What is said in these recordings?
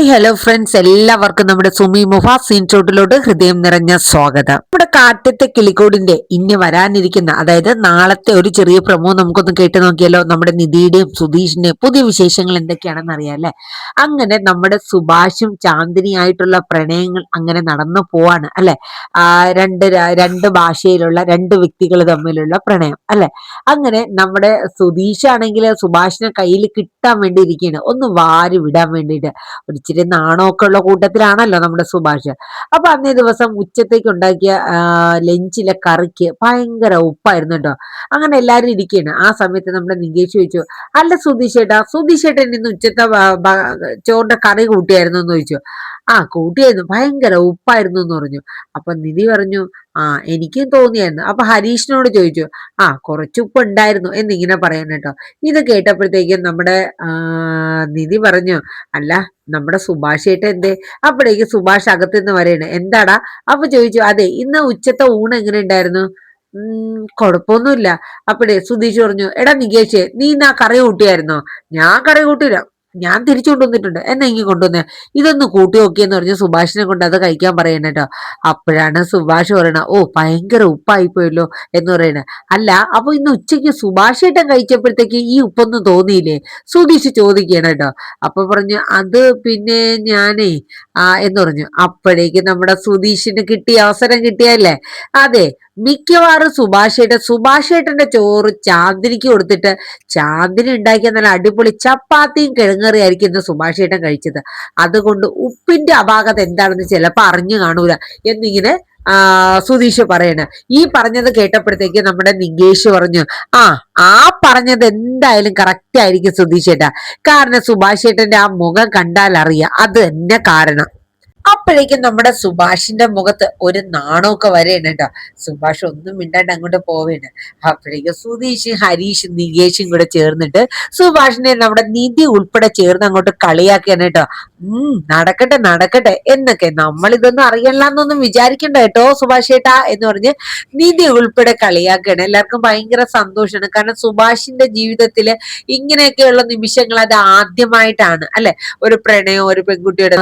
Hi hello friends, എല്ലാവർക്കും നമ്മുടെ സുമി മുഫാസ് ഇൻസ്റ്റിറ്റ്യൂട്ടിലോട്ട് ഹൃദയം നിറഞ്ഞ സ്വാഗതം. നമ്മുടെ കാറ്റത്തെ കിളിക്കൂടിന്റെ ഇനി വരാനിരിക്കുന്ന, അതായത് നാളത്തെ ഒരു ചെറിയ പ്രമോ നമുക്കൊന്ന് കേട്ട് നോക്കിയാലോ. നമ്മുടെ നിധിയുടെയും സുധീഷിന്റെയും പുതിയ വിശേഷങ്ങൾ എന്തൊക്കെയാണെന്ന് അറിയാം അല്ലെ. അങ്ങനെ നമ്മുടെ സുഭാഷും ചാന്ദിനിയായിട്ടുള്ള പ്രണയങ്ങൾ അങ്ങനെ നടന്നു പോവാണ് അല്ലെ. രണ്ട് ഭാഷയിലുള്ള രണ്ട് വ്യക്തികൾ തമ്മിലുള്ള പ്രണയം അല്ലെ. അങ്ങനെ നമ്മുടെ സുധീഷാണെങ്കിൽ സുഭാഷിനെ കയ്യിൽ കിട്ടാൻ വേണ്ടി ഇരിക്കുകയാണ്, ഒന്ന് വാരി വിടാൻ വേണ്ടിയിട്ട്. ഒരിച്ചിരി നാണമൊക്കെ ഉള്ള കൂട്ടത്തിലാണല്ലോ നമ്മുടെ സുഭാഷ്. അപ്പൊ അന്നേ ദിവസം ഉച്ചത്തേക്ക് ഉണ്ടാക്കിയ ലഞ്ചിലെ കറിക്ക് ഭയങ്കര ഉപ്പായിരുന്നു കേട്ടോ. അങ്ങനെ എല്ലാരും ഇരിക്കുകയാണ്. ആ സമയത്ത് നമ്മുടെ നികേഷ് ചോദിച്ചു, അല്ല സുധീഷേട്ടൻ ഇന്ന് ഉച്ചത്തെ ചോറിന്റെ കറി കൂട്ടിയായിരുന്നു എന്ന് ചോദിച്ചു. ആ കൂട്ടിയായിരുന്നു, ഭയങ്കര ഉപ്പായിരുന്നു എന്ന് പറഞ്ഞു. അപ്പൊ നിധി പറഞ്ഞു, ആ എനിക്കും തോന്നിയായിരുന്നു. അപ്പൊ ഹരീഷിനോട് ചോദിച്ചു, ആ കുറച്ച് ഉപ്പ് ഉണ്ടായിരുന്നു എന്നിങ്ങനെ പറയാൻ കേട്ടോ. ഇത് കേട്ടപ്പോഴത്തേക്കും നമ്മുടെ നിധി പറഞ്ഞു, അല്ല നമ്മുടെ സുഭാഷ് ഏട്ടൻ എന്തേ? അപ്പോഴേക്ക് സുഭാഷ് അകത്തുനിന്ന് പറയണേ, എന്താടാ? അപ്പൊ ചോദിച്ചു, അതെ ഇന്ന് ഉച്ചത്തെ ഊണ് എങ്ങനെ ഉണ്ടായിരുന്നു? കുഴപ്പമൊന്നുമില്ല. അപ്പോഴേ സുധീഷ് പറഞ്ഞു, എടാ നികേഷേ, നീ ഇന്ന് ആ കറി കൂട്ടിയായിരുന്നോ? ഞാൻ കറി കൂട്ടിയില്ല, ഞാൻ തിരിച്ചു കൊണ്ടുവന്നിട്ടുണ്ട്, എന്നെ ഇങ്ങനെ കൊണ്ടുവന്നേ, ഇതൊന്ന് കൂട്ടി നോക്കിയെന്ന് പറഞ്ഞ് സുഭാഷിനെ കൊണ്ട് അത് കഴിക്കാൻ പറയണ കേട്ടോ. അപ്പോഴാണ് സുഭാഷ് പറയണ, ഓ ഭയങ്കര ഉപ്പായിപ്പോയല്ലോ എന്ന് പറയണേ. അല്ല അപ്പൊ ഇന്ന് ഉച്ചയ്ക്ക് സുഭാഷ് ഏട്ടൻ കഴിച്ചപ്പോഴത്തേക്ക് ഈ ഉപ്പൊന്നും തോന്നിയില്ലേ? സുധീഷ് ചോദിക്കണം കേട്ടോ. അപ്പൊ പറഞ്ഞു, അത് പിന്നെ ഞാനേ എന്ന് പറഞ്ഞു. അപ്പോഴേക്ക് നമ്മുടെ സുധീഷിന് കിട്ടിയ അവസരം കിട്ടിയല്ലേ. അതെ, മിക്കവാറും സുഭാഷേട്ടന്റെ ചോറ് ചാന്ദിനിക്ക് കൊടുത്തിട്ട് ചാന്ദിനി ഉണ്ടാക്കിയ നല്ല അടിപൊളി ചപ്പാത്തിയും കിഴങ്ങറിയായിരിക്കും ഇന്ന് സുഭാഷേട്ടൻ കഴിച്ചത്. അതുകൊണ്ട് ഉപ്പിന്റെ അപാകത എന്താണെന്ന് ചിലപ്പോ അറിഞ്ഞു കാണൂല എന്നിങ്ങനെ സുധീഷ് പറയണ. ഈ പറഞ്ഞത് കേട്ടപ്പോഴത്തേക്ക് നമ്മുടെ നികേഷ് പറഞ്ഞു, ആ ആ പറഞ്ഞത് എന്തായാലും കറക്റ്റ് ആയിരിക്കും സുധീഷേട്ടാ. കാരണം സുഭാഷേട്ടന്റെ ആ മുഖം കണ്ടാൽ അറിയാം അത് തന്നെ കാരണം. അപ്പോഴേക്കും നമ്മുടെ സുഭാഷിന്റെ മുഖത്ത് ഒരു നാണമൊക്കെ വരെയാണ് കേട്ടോ. സുഭാഷ് ഒന്നും മിണ്ടാണ്ട് അങ്ങോട്ട് പോവേണ്. അപ്പോഴേക്കും സുധീഷും ഹരീഷും നികേഷും കൂടെ ചേർന്നിട്ട് സുഭാഷിനെ നമ്മുടെ നിധി ഉൾപ്പെടെ ചേർന്ന് അങ്ങോട്ട് കളിയാക്കിയാണ് കേട്ടോ. നടക്കട്ടെ നടക്കട്ടെ എന്നൊക്കെ, നമ്മൾ ഇതൊന്നും അറിയണ്ടെന്നൊന്നും വിചാരിക്കണ്ട കേട്ടോ സുഭാഷ് ഏട്ടാ എന്ന് പറഞ്ഞ് നിധി ഉൾപ്പെടെ കളിയാക്കുകയാണ്. എല്ലാവർക്കും ഭയങ്കര സന്തോഷമാണ്. കാരണം സുഭാഷിന്റെ ജീവിതത്തില് ഇങ്ങനെയൊക്കെയുള്ള നിമിഷങ്ങൾ അത് ആദ്യമായിട്ടാണ് അല്ലെ. ഒരു പ്രണയം ഒരു പെൺകുട്ടിയുടെ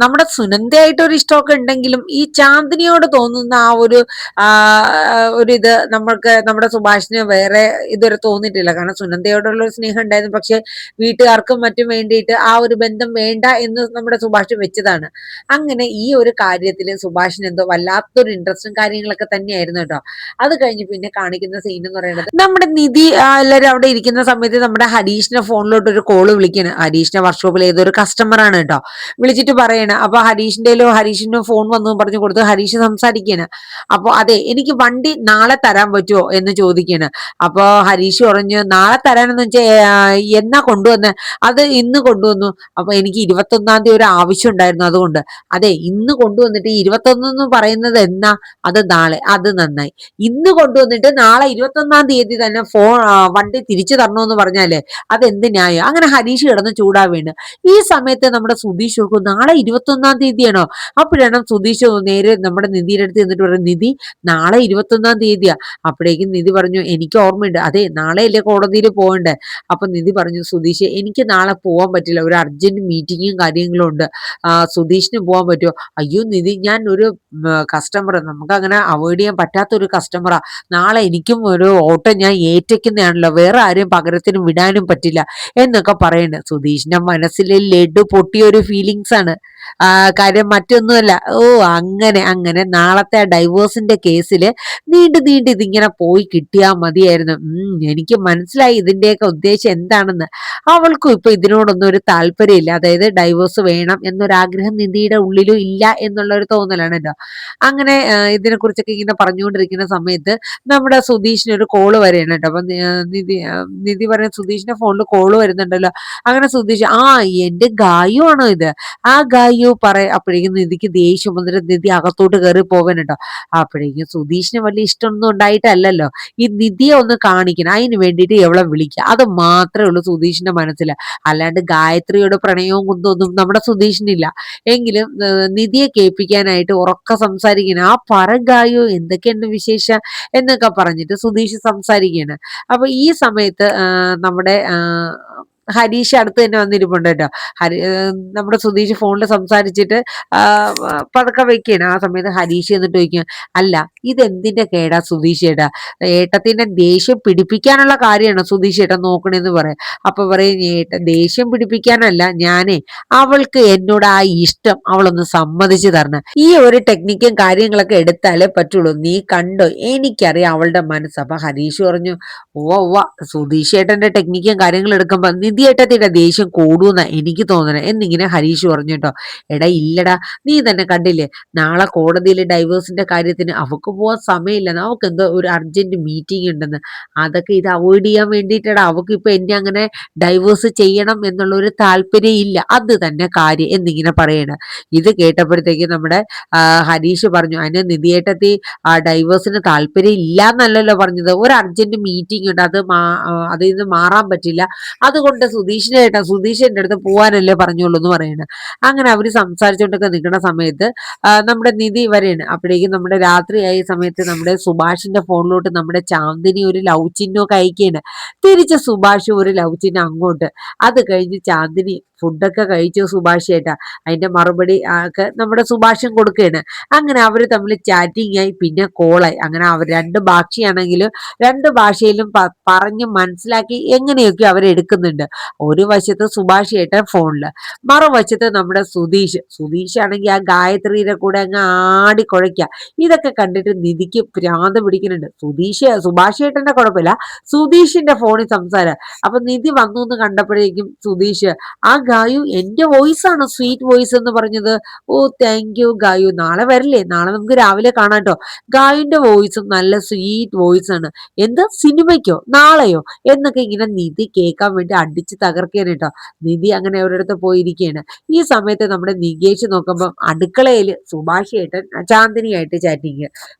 നമ്മുടെ സുനന്ദയായിട്ട് ഒരു ഇഷ്ടമൊക്കെ ഉണ്ടെങ്കിലും ഈ ചാന്ദിനിയോട് തോന്നുന്ന ഒരു ഇത് നമ്മൾക്ക് നമ്മുടെ സുഭാഷിന് വേറെ ഇതുവരെ തോന്നിയിട്ടില്ല. കാരണം സുനന്ദയോടുള്ള ഒരു സ്നേഹം ഉണ്ടായിരുന്നു, പക്ഷെ വീട്ടുകാർക്കും മറ്റും വേണ്ടിയിട്ട് ആ ഒരു ബന്ധം വേണ്ട എന്ന് നമ്മുടെ സുഭാഷ് വെച്ചതാണ്. അങ്ങനെ ഈ ഒരു കാര്യത്തിൽ സുഭാഷിന് എന്തോ വല്ലാത്തൊരു ഇൻട്രസ്റ്റും കാര്യങ്ങളൊക്കെ തന്നെയായിരുന്നു കേട്ടോ. അത് കഴിഞ്ഞ് പിന്നെ കാണിക്കുന്ന സീൻ എന്ന് പറയുന്നത്, നമ്മുടെ നിധി എല്ലാവരും അവിടെ ഇരിക്കുന്ന സമയത്ത് നമ്മുടെ ഹരീഷിന്റെ ഫോണിലോട്ട് ഒരു കോള് വിളിക്കാണ്. ഹരീഷിന്റെ വർക്ക്ഷോപ്പിൽ ഏതൊരു കസ്റ്റമർ ആണ് കേട്ടോ. വിളിച്ചിട്ട് പറയണ. അപ്പൊ ഹരീഷിന്റെ ഫോൺ വന്നു പറഞ്ഞു കൊടുത്ത് ഹരീഷ് സംസാരിക്കാണ്. അപ്പൊ അതെ, എനിക്ക് വണ്ടി നാളെ തരാൻ പറ്റുമോ എന്ന് ചോദിക്കാണ്. അപ്പൊ ഹരീഷ് പറഞ്ഞു, നാളെ തരാനെന്ന് വെച്ചാൽ എന്നാ കൊണ്ടുവന്നേ? അത് ഇന്ന് കൊണ്ടുവന്നു. അപ്പൊ എനിക്ക് 21-ാം തീയതി ഒരു ആവശ്യം ഉണ്ടായിരുന്നു, അതുകൊണ്ട്. അതെ, ഇന്ന് കൊണ്ടുവന്നിട്ട് 21 പറയുന്നത് എന്നാ? അത് നാളെ. അത് നന്നായി. ഇന്ന് കൊണ്ടുവന്നിട്ട് നാളെ 21-ാം തീയതി തന്നെ വണ്ടി തിരിച്ചു തരണമെന്ന് പറഞ്ഞാലേ അതെന്ത് ന്യായം? അങ്ങനെ ഹരീഷ് കിടന്ന് ചൂടാവേണ്. ഈ സമയത്ത് നമ്മുടെ സുധീഷ് നോക്കും, നാളെ 21-ാം തീയതിയാണോ? അപ്പോഴാണ് സുധീഷ് നേരെ നമ്മുടെ നിധിയുടെ അടുത്ത് എന്നിട്ട് പറയും, നിധി നാളെ 21-ാം തീയതിയാ. അപ്പോഴേക്കും നിധി പറഞ്ഞു, എനിക്ക് ഓർമ്മയുണ്ട്, അതെ നാളെയല്ലേ കോടതിയിൽ പോകണ്ടേ. അപ്പൊ നിധി പറഞ്ഞു, സുധീഷ് എനിക്ക് നാളെ പോകാൻ പറ്റില്ല, ഒരു അർജന്റ് മീറ്റിങ്ങും കാര്യങ്ങളും ഉണ്ട്. സുധീഷിന് പോകാൻ പറ്റുമോ? അയ്യോ നിധി, ഞാൻ ഒരു കസ്റ്റമർ, നമുക്ക് അങ്ങനെ അവോയ്ഡ് ചെയ്യാൻ പറ്റാത്ത ഒരു കസ്റ്റമറാ. നാളെ എനിക്കും ഒരു ഓട്ടം ഞാൻ ഏറ്റെക്കുന്നതാണല്ലോ, വേറെ ആരും പകരത്തിന് വിടാനും പറ്റില്ല എന്നൊക്കെ പറയുന്നത്. സുധീഷിന്റെ മനസ്സിലെ ലഡു പൊട്ടിയൊരു ഫീലിങ്സ് ആണ്. കാര്യം മറ്റൊന്നുമല്ല. ഓ അങ്ങനെ അങ്ങനെ നാളത്തെ ഡൈവോഴ്സിന്റെ കേസില് നീണ്ടു നീണ്ട് ഇതിങ്ങനെ പോയി കിട്ടിയാ മതിയായിരുന്നു. എനിക്ക് മനസ്സിലായി ഇതിന്റെയൊക്കെ ഉദ്ദേശം എന്താണെന്ന്. അവൾക്കും ഇപ്പൊ ഇതിനോടൊന്നും ഒരു താല്പര്യമില്ല, അതായത് ഡൈവോഴ്സ് വേണം എന്നൊരാഗ്രഹം നിധിയുടെ ഉള്ളിലും ഇല്ല എന്നുള്ള ഒരു തോന്നലാണ് കേട്ടോ. അങ്ങനെ ഇതിനെ കുറിച്ചൊക്കെ ഇങ്ങനെ പറഞ്ഞുകൊണ്ടിരിക്കുന്ന സമയത്ത് നമ്മുടെ സുധീഷിന് ഒരു കോള് വരെയാണ് കേട്ടോ. അപ്പൊ നിധി പറയുന്ന, സുധീഷിന്റെ ഫോണിൽ കോള് വരുന്നുണ്ടല്ലോ. അങ്ങനെ സുധീഷ്, എന്റെ ഗായു ആണോ ഇത്? ആ ഗായു അപ്പോഴേക്കും നിധിക്ക് ദേഷ്യം വന്നിട്ട് നിധി അകത്തോട്ട് കയറി പോവാനുണ്ടോ. അപ്പോഴേക്കും സുധീഷിന് വലിയ ഇഷ്ടമൊന്നും ഉണ്ടായിട്ടല്ലല്ലോ ഈ നിധിയെ ഒന്ന് കാണിക്കണം, അതിന് വേണ്ടിയിട്ട് എവളെ വിളിക്കുക, അത് മാത്രമേ ഉള്ളൂ സുധീഷിന്റെ മനസ്സിൽ. അല്ലാണ്ട് ഗായത്രിയുടെ പ്രണയവും കുന്തൊന്നും നമ്മുടെ സുധീഷിനില്ല. എങ്കിലും നിധിയെ കേൾപ്പിക്കാനായിട്ട് ഉറക്ക സംസാരിക്കണം. ഗായു എന്തൊക്കെയുണ്ട് വിശേഷം എന്നൊക്കെ പറഞ്ഞിട്ട് സുധീഷ് സംസാരിക്കുകയാണ്. അപ്പൊ ഈ സമയത്ത് നമ്മുടെ ഹരീഷ് അടുത്ത് തന്നെ വന്നിരിപ്പുണ്ട് കേട്ടോ. നമ്മുടെ സുധീഷ് ഫോണിൽ സംസാരിച്ചിട്ട് പതുക്കെ വെക്കാണ്. ആ സമയത്ത് ഹരീഷ് എന്നിട്ട് ചോദിക്കും, അല്ല ഇതെന്തിന്റെ കേടാ സുധീഷ് ഏട്ടാ, ഏട്ടത്തിന്റെ ദേഷ്യം പിടിപ്പിക്കാനുള്ള കാര്യമാണ് സുധീഷ് ഏട്ടൻ നോക്കണേന്ന് പറയാം. അപ്പൊ പറയും, ദേഷ്യം പിടിപ്പിക്കാനല്ല, ഞാനേ അവൾക്ക് എന്നോട് ആ ഇഷ്ടം അവളൊന്ന് സമ്മതിച്ചു തരണം, ഈ ഒരു ടെക്നിക്കും കാര്യങ്ങളൊക്കെ എടുത്താലേ പറ്റുള്ളൂ, നീ കണ്ടോ, എനിക്കറിയാം അവളുടെ മനസ്സ്. അപ്പൊ ഹരീഷ് പറഞ്ഞു, ഓ സുധീഷ് ഏട്ടന്റെ ടെക്നിക്കും കാര്യങ്ങളും എടുക്കുമ്പോ നിധിയേട്ടത്തിന്റെ ദേഷ്യം കൂടൂന്ന എനിക്ക് തോന്നണേ എന്നിങ്ങനെ ഹരീഷ് പറഞ്ഞു കേട്ടോ. എടാ ഇല്ലടാ, നീ തന്നെ കണ്ടില്ലേ, നാളെ കോടതിയിൽ ഡൈവേഴ്സിന്റെ കാര്യത്തിന് അവക്ക് പോവാൻ സമയമില്ല, അവക്ക് എന്തോ ഒരു അർജന്റ് മീറ്റിംഗ് ഉണ്ടെന്ന്, അതൊക്കെ ഇത് അവോയ്ഡ് ചെയ്യാൻ വേണ്ടിയിട്ടാണ് അവക്ക് ഇപ്പൊ എന്നെ അങ്ങനെ ഡൈവേഴ്സ് ചെയ്യണം എന്നുള്ള ഒരു താല്പര്യം ഇല്ല, അത് തന്നെ കാര്യം എന്നിങ്ങനെ പറയണ. ഇത് കേട്ടപ്പോഴത്തേക്ക് നമ്മുടെ ഹരീഷ് പറഞ്ഞു, അതിന് നിധിയേട്ടത്തി ആ ഡൈവേഴ്സിന് താല്പര്യം ഇല്ല എന്നല്ലല്ലോ പറഞ്ഞത്, ഒരു അർജന്റ് മീറ്റിംഗ് ഉണ്ട്, അതിൽ നിന്ന് മാറാൻ പറ്റില്ല, അതുകൊണ്ട് സുധീഷിന്റെ അടുത്ത് പോവാനല്ലേ പറഞ്ഞോളൂ എന്ന് പറയുന്നത്. അങ്ങനെ അവര് സംസാരിച്ചുകൊണ്ടൊക്കെ നിൽക്കുന്ന സമയത്ത് നമ്മുടെ നിധി വരെയാണ്. അപ്പോഴേക്കും നമ്മുടെ രാത്രിയായ സമയത്ത് നമ്മുടെ സുഭാഷിന്റെ ഫോണിലോട്ട് നമ്മുടെ ചാന്ദിനി ഒരു ലവ് ചിഹ്നമൊക്കെ അയക്കുകയാണ്. തിരിച്ച് സുഭാഷ് ഒരു ലവ് ചിഹ്നം അങ്ങോട്ട്. അത് കഴിഞ്ഞ് ചാന്ദിനി ഫുഡൊക്കെ കഴിച്ചു സുഭാഷ് ഏട്ടാ, അതിന്റെ മറുപടി ഒക്കെ നമ്മുടെ സുഭാഷും കൊടുക്കുകയാണ്. അങ്ങനെ അവര് തമ്മിൽ ചാറ്റിംഗ് ആയി, പിന്നെ കോളായി. അങ്ങനെ അവർ രണ്ട് ഭാഷയാണെങ്കിലും രണ്ട് ഭാഷയിലും പറഞ്ഞ് മനസ്സിലാക്കി എങ്ങനെയൊക്കെ അവരെടുക്കുന്നുണ്ട്. ഒരു വശത്ത് സുഭാഷ് ഏട്ടൻ ഫോണില്, മറുവശത്ത് നമ്മുടെ സുധീഷ് ആണെങ്കിൽ ആ ഗായത്രിയുടെ കൂടെ അങ്ങ് ആടിക്കുഴയ്ക്കുക. ഇതൊക്കെ കണ്ടിട്ട് നിധിക്ക് ഭ്രാന്ത് പിടിക്കുന്നുണ്ട്. സുഭാഷ് ഏട്ടന്റെ കുഴപ്പമില്ല, സുധീഷിന്റെ ഫോണിൽ സംസാരം. അപ്പൊ നിധി വന്നു എന്ന് കണ്ടപ്പോഴേക്കും സുധീഷ്, ആ ഗായു എന്റെ വോയിസ് ആണ് സ്വീറ്റ് വോയിസ് എന്ന് പറഞ്ഞത്, ഓ താങ്ക് യു ഗായു, നാളെ വരില്ലേ, നാളെ നമുക്ക് രാവിലെ കാണാട്ടോ, ഗായുന്റെ വോയിസും നല്ല സ്വീറ്റ് വോയിസ് ആണ്, എന്ത് സിനിമയ്ക്കോ നാളെയോ എന്നൊക്കെ ഇങ്ങനെ നിധി കേൾക്കാൻ വേണ്ടി അടിച്ച് തകർക്കുകയാണ് കേട്ടോ. നിധി അങ്ങനെ അവരടുത്ത് പോയിരിക്കുകയാണ്. ഈ സമയത്ത് നമ്മുടെ നികേഷ് നോക്കുമ്പോൾ അടുക്കളയിൽ സുഭാഷ് ഏട്ടൻ ചാന്ദിനിയായിട്ട് ചാറ്റിങ്,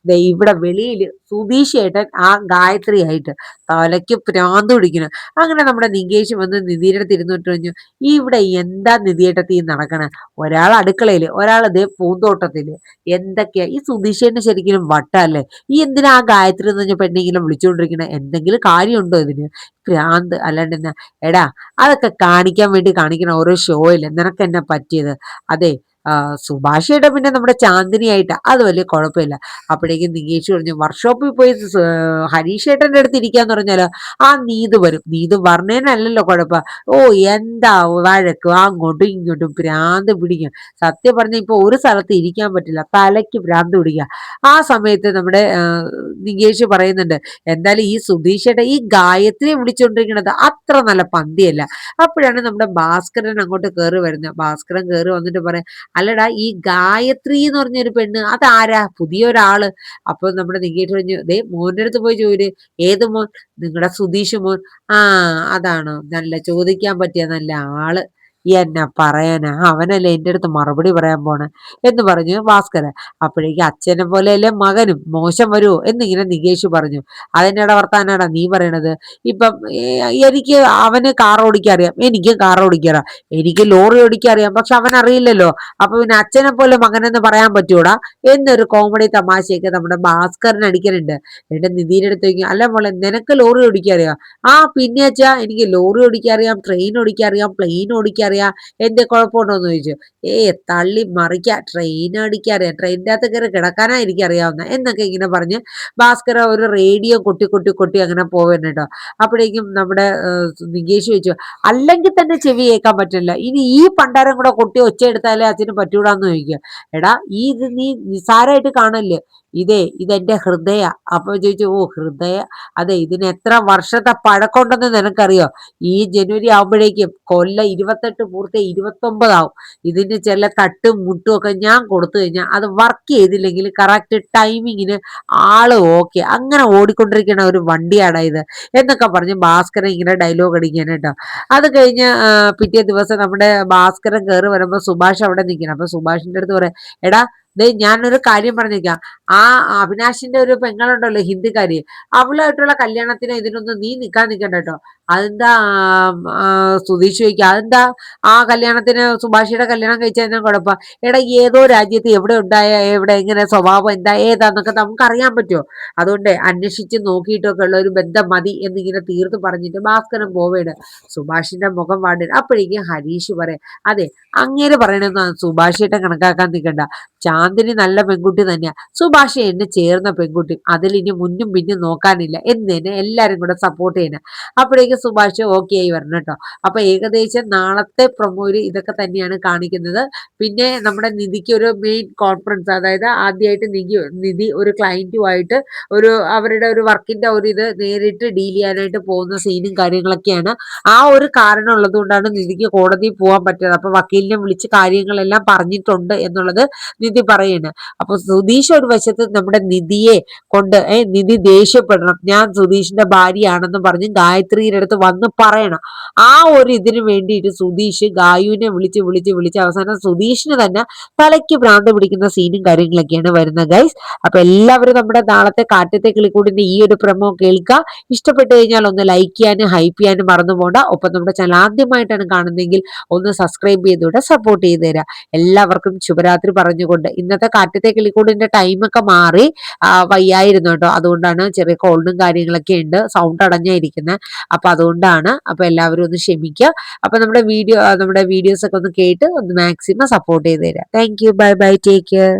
ഇവിടെ വെളിയിൽ സുധീഷ് ഏട്ടൻ ആ ഗായത്രി ആയിട്ട് തലയ്ക്ക് ഭ്രാന്ത് പിടിക്കണം. അങ്ങനെ നമ്മുടെ നികേഷ് വന്ന് നിധിയുടെ അടുത്ത് ഇരുന്നിട്ട് പറഞ്ഞു, ഈ ഇവിടെ എന്താ നിധിയേട്ടത്തി നടക്കണേ, ഒരാൾ അടുക്കളയില്, ഒരാൾ അതേ പൂന്തോട്ടത്തില്, എന്തൊക്കെയാ ഈ സുധീഷേന്റെ ശരിക്കും വട്ടല്ലേ, ഈ എന്തിനാ ആ ഗായത്രി എന്ന് പറഞ്ഞ പെണ്ണെങ്കിലും വിളിച്ചുകൊണ്ടിരിക്കണേ, എന്തെങ്കിലും കാര്യമുണ്ടോ ഇതിന്, ഭ്രാന്ത് അല്ലാണ്ട് എന്നാ. എടാ അതൊക്കെ കാണിക്കാൻ വേണ്ടി കാണിക്കണ ഓരോ ഷോയില് നിനക്ക് എന്നെ പറ്റിയത്, അതെ സുഭാഷിയുടെ പിന്നെ നമ്മുടെ ചാന്ദിനിയായിട്ട് അത് വലിയ കുഴപ്പമില്ല. അപ്പോഴേക്കും നികേഷ് പറഞ്ഞു, വർക്ക്ഷോപ്പിൽ പോയി ഹരീഷ് ഏട്ടന്റെ അടുത്ത് ഇരിക്കാന്ന് പറഞ്ഞാലോ, ആ നീത് വരും, നീത് പറഞ്ഞതിനല്ലല്ലോ കുഴപ്പം, ഓ എന്താ വഴക്ക് അങ്ങോട്ടും ഇങ്ങോട്ടും ഭ്രാന്ത് പിടിക്കും. സത്യം പറഞ്ഞ ഇപ്പൊ ഒരു സ്ഥലത്ത് ഇരിക്കാൻ പറ്റില്ല, തലയ്ക്ക് ഭ്രാന്ത് പിടിക്കുക. ആ സമയത്ത് നമ്മുടെ നികേഷ് പറയുന്നുണ്ട്, എന്തായാലും ഈ സുധീഷയുടെ ഈ ഗായത്രിയെ വിളിച്ചുകൊണ്ടിരിക്കുന്നത് അത്ര നല്ല പന്തിയല്ല. അപ്പോഴാണ് നമ്മുടെ ഭാസ്കരൻ അങ്ങോട്ട് കയറി വരുന്നത്. ഭാസ്കരൻ കയറി വന്നിട്ട് പറയാം, അല്ലടാ ഈ ഗായത്രി എന്ന് പറഞ്ഞൊരു പെണ്ണ് അതാരാ, പുതിയൊരാള്. അപ്പൊ നമ്മുടെ നികേഷ് പറഞ്ഞു, ദേ മോന്റെ അടുത്ത് പോയി ചോദിച്ചു, ഏത് മോൻ, നിങ്ങളുടെ സുധീഷ് മോൻ, ആ അതാണോ, നല്ല ചോദിക്കാൻ പറ്റിയ നല്ല ആള്, എന്നെ പറയാനാ, അവനല്ലേ എന്റെ അടുത്ത് മറുപടി പറയാൻ പോണേ എന്ന് പറഞ്ഞു ഭാസ്കരൻ. അപ്പോഴേക്ക് അച്ഛനെ പോലെയല്ലേ മകനും, മോശം വരുമോ എന്നിങ്ങനെ നികേഷ് പറഞ്ഞു. അതെന്നടാ വർത്താനാടാ നീ പറയണത്, ഇപ്പം എനിക്ക് അവന് കാർ ഓടിക്കാൻ അറിയാം, എനിക്ക് കാർ ഓടിക്കാറിയാം, എനിക്ക് ലോറി ഓടിക്കാൻ അറിയാം, പക്ഷെ അവൻ അറിയില്ലല്ലോ, അപ്പൊ പിന്നെ അച്ഛനെ പോലെ മകനെന്ന് പറയാൻ പറ്റൂടാ എന്നൊരു കോമഡി തമാശയൊക്കെ നമ്മുടെ ഭാസ്കരൻ അടിക്കലുണ്ട്. എന്റെ നിധിയുടെ അടുത്തേക്ക്, അല്ല മോളെ നിനക്ക് ലോറി ഓടിക്കാൻ അറിയാം, ആ പിന്നെ അച്ഛാ എനിക്ക് ലോറി ഓടിക്കാൻ അറിയാം, ട്രെയിൻ ഓടിക്കാൻ അറിയാം, പ്ലെയിൻ ഓടിക്കാൻ അറിയാം, എന്റെ കുഴപ്പമുണ്ടോന്ന് ചോദിച്ചു. തള്ളി മറിക്ക, ട്രെയിൻ ഓടിക്കാൻ അറിയാം, ട്രെയിനിന്റെ അകത്ത് കയറി കിടക്കാനാ എനിക്ക് അറിയാവുന്ന എന്നൊക്കെ ഇങ്ങനെ പറഞ്ഞ് ഭാസ്കര ഒരു റേഡിയോ കൊട്ടി കൊട്ടി കൊട്ടി അങ്ങനെ പോവുന്നു കേട്ടോ. അപ്പോഴേക്കും നമ്മുടെ നികേഷ് ചോദിച്ചു, അല്ലെങ്കിൽ തന്നെ ചെവി കേൾക്കാൻ പറ്റില്ല, ഇനി ഈ പണ്ടാരം കൂടെ കൊട്ടി ഒച്ച എടുത്താലേ അച്ഛന് പറ്റൂടാന്ന് ചോദിക്കുക. എടാ ഈ ഇത് നീ നിസാരമായിട്ട് കാണല്ലേ, ഇതെന്റെ ഹൃദയ. അപ്പൊ ചോദിച്ചു, ഓ ഹൃദയ, അതെ ഇതിന് എത്ര വർഷത്തെ പഴക്കമുണ്ടെന്ന് നിനക്കറിയോ, ഈ ജനുവരി ആവുമ്പോഴേക്കും 28 പൂർത്തി 29 ഇതിന് ചില തട്ടും മുട്ടും ഒക്കെ ഞാൻ കൊടുത്തു കഴിഞ്ഞാൽ അത് വർക്ക് ചെയ്തില്ലെങ്കിൽ കറക്റ്റ് ടൈമിങ്ങിന് ആള് ഓക്കെ, അങ്ങനെ ഓടിക്കൊണ്ടിരിക്കുന്ന ഒരു വണ്ടിയാണ് ഇത് എന്നൊക്കെ പറഞ്ഞ് ഭാസ്കരൻ ഇങ്ങനെ ഡയലോഗ് അടിക്കാൻ കേട്ടോ. അത് കഴിഞ്ഞ് പിറ്റേ ദിവസം നമ്മുടെ ഭാസ്കരൻ കയറി വരുമ്പോൾ സുഭാഷ് അവിടെ നിൽക്കണം. അപ്പൊ സുഭാഷിന്റെ അടുത്ത് പറയാം, എടാ ഞാനൊരു കാര്യം പറഞ്ഞേക്കാം, ആ അവിനാശിന്റെ ഒരു പെങ്ങളുണ്ടല്ലോ ഹിന്ദിക്കാരി, അവളായിട്ടുള്ള കല്യാണത്തിന് ഇതിനൊന്നും നീ നിൽക്കാൻ നിൽക്കണ്ട കേട്ടോ, അതെന്താ സുധീഷ് ചോദിക്കുക, അതെന്താ ആ കല്യാണത്തിന് സുഭാഷിയുടെ കല്യാണം കഴിച്ചതിന് കുഴപ്പം? എടാ, ഏതോ രാജ്യത്ത് എവിടെ ഉണ്ടായ എവിടെ എങ്ങനെ സ്വഭാവം എന്താ ഏതാന്നൊക്കെ നമുക്ക് അറിയാൻ പറ്റുമോ? അതുകൊണ്ട് അന്വേഷിച്ച് നോക്കിയിട്ടൊക്കെ ഉള്ള ഒരു ബന്ധം മതി എന്നിങ്ങനെ തീർത്ത് പറഞ്ഞിട്ട് ഭാസ്കരൻ പോവേണ്. സുഭാഷിന്റെ മുഖം വാടി. അപ്പോഴേക്കും ഹരീഷ് പറയാം, അതെ അങ്ങേര് പറയണെന്ന് സുഭാഷിയേട്ടൻ കണക്കാക്കാൻ നിൽക്കണ്ട. ചാന്ദിനി നല്ല പെൺകുട്ടി തന്നെയാ, സുഭാഷ് എന്നെ ചേർന്ന പെൺകുട്ടി, അതിലിനി മുന്നും പിന്നും നോക്കാനില്ല എന്നതിനെ എല്ലാരും കൂടെ സപ്പോർട്ട് ചെയ്യണം. അപ്പോഴേക്കും സുഭാഷ് ഓക്കെ ആയി വരണം കേട്ടോ. അപ്പൊ ഏകദേശം നാളത്തെ പ്രൊമോയില് ഇതൊക്കെ തന്നെയാണ് കാണിക്കുന്നത്. പിന്നെ നമ്മുടെ നിധിക്ക് ഒരു മെയിൻ കോൺഫറൻസ്, അതായത് ആദ്യമായിട്ട് നിധി ഒരു ക്ലയന്റുമായിട്ട് അവരുടെ ഒരു വർക്കിന്റെ ഒരു ഇത് നേരിട്ട് ഡീൽ ചെയ്യാനായിട്ട് പോകുന്ന സീനും കാര്യങ്ങളൊക്കെയാണ്. ആ ഒരു കാരണം ഉള്ളത് കൊണ്ടാണ് നിധിക്ക് കോടതിയിൽ പോകാൻ പറ്റിയത്. അപ്പൊ വക്കീലിനെ വിളിച്ച് കാര്യങ്ങളെല്ലാം പറഞ്ഞിട്ടുണ്ട് എന്നുള്ളത് നിധി പറയുന്നത്. അപ്പൊ സുധീഷ് ഒരു വശത്ത് നമ്മുടെ നിധിയെ കൊണ്ട് നിധി ദേഷ്യപ്പെടണം, ഞാൻ സുധീഷിന്റെ ഭാര്യയാണെന്ന് പറഞ്ഞ് ഗായത്രിയുടെ അടുത്ത് വന്ന് പറയണം. ആ ഒരു ഇതിന് വേണ്ടിയിട്ട് സുധീഷ് ഗായുവിനെ വിളിച്ച് വിളിച്ച് വിളിച്ച് അവസാനം സുധീഷിന് തന്നെ തലയ്ക്ക് ഭ്രാന്ത് പിടിക്കുന്ന സീനും കാര്യങ്ങളൊക്കെയാണ് വരുന്നത് ഗൈസ്. അപ്പൊ എല്ലാവരും നമ്മുടെ നാളത്തെ കാറ്റത്തെ കിളിക്കൂടിന്റെ ഈ ഒരു പ്രമോ കേൾക്കുക. ഇഷ്ടപ്പെട്ടു കഴിഞ്ഞാൽ ഒന്ന് ലൈക്ക് ചെയ്യാനും ഹൈപ്പ് ചെയ്യാനും മറന്നു പോകണ്ട. ഒപ്പം നമ്മുടെ ചാനൽ ആദ്യമായിട്ടാണ് കാണുന്നതെങ്കിൽ ഒന്ന് സബ്സ്ക്രൈബ് ചെയ്തുകൂടെ സപ്പോർട്ട് ചെയ്ത് തരാം. എല്ലാവർക്കും ശുഭരാത്രി പറഞ്ഞുകൊണ്ട് ഇന്നത്തെ കാറ്റത്തെ കിളിക്കൂടിന്റെ ടൈമൊക്കെ മാറി വയ്യായിരുന്നു കേട്ടോ. അതുകൊണ്ടാണ് ചെറിയ കോൾഡും കാര്യങ്ങളൊക്കെ ഉണ്ട്, സൗണ്ട് അടഞ്ഞായിരിക്കുന്നത്. അപ്പൊ അതുകൊണ്ടാണ്. അപ്പൊ എല്ലാവരും ഒന്ന് ക്ഷമിക്കുക. അപ്പൊ നമ്മുടെ വീഡിയോസ് ഒക്കെ ഒന്ന് കേട്ട് ഒന്ന് മാക്സിമം സപ്പോർട്ട് ചെയ്ത് തരാം. Thank you, bye bye, take care.